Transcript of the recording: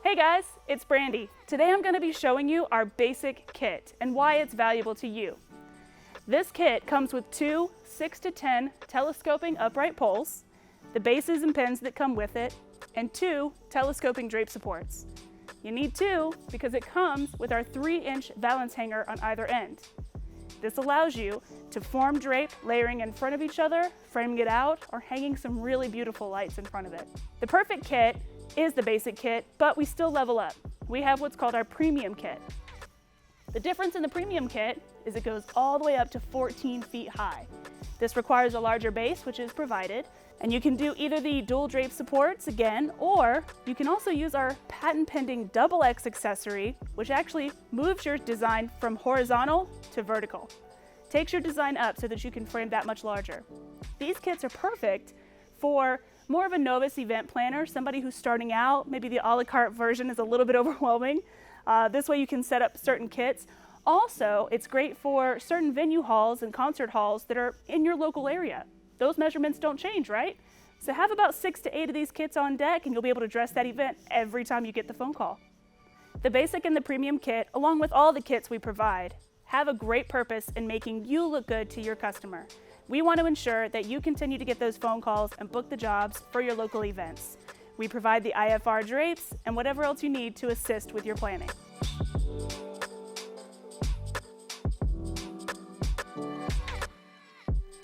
Hey guys, it's Brandy. Today I'm going to be showing you our basic kit and why it's valuable to you. This kit comes with two 6 to 10 telescoping upright poles, the bases and pins that come with it, and two telescoping drape supports. You need two because it comes with our 3-inch valance hanger on either end. This allows you to form drape layering in front of each other, framing it out, or hanging some really beautiful lights in front of it. The perfect kit is the basic kit, but we still level up. We have what's called our premium kit. The difference in the premium kit is it goes all the way up to 14 feet high. This requires a larger base, which is provided, and you can do either the dual drape supports again, or you can also use our patent pending XX accessory, which actually moves your design from horizontal to vertical. Takes your design up so that you can frame that much larger. These kits are perfect for more of a novice event planner, somebody who's starting out. Maybe the a la carte version is a little bit overwhelming. This way you can set up certain kits. Also, it's great for certain venue halls and concert halls that are in your local area. Those measurements don't change, right? So have about 6 to 8 of these kits on deck and you'll be able to dress that event every time you get the phone call. The basic and the premium kit, along with all the kits we provide, have a great purpose in making you look good to your customer. We want to ensure that you continue to get those phone calls and book the jobs for your local events. We provide the IFR drapes and whatever else you need to assist with your planning.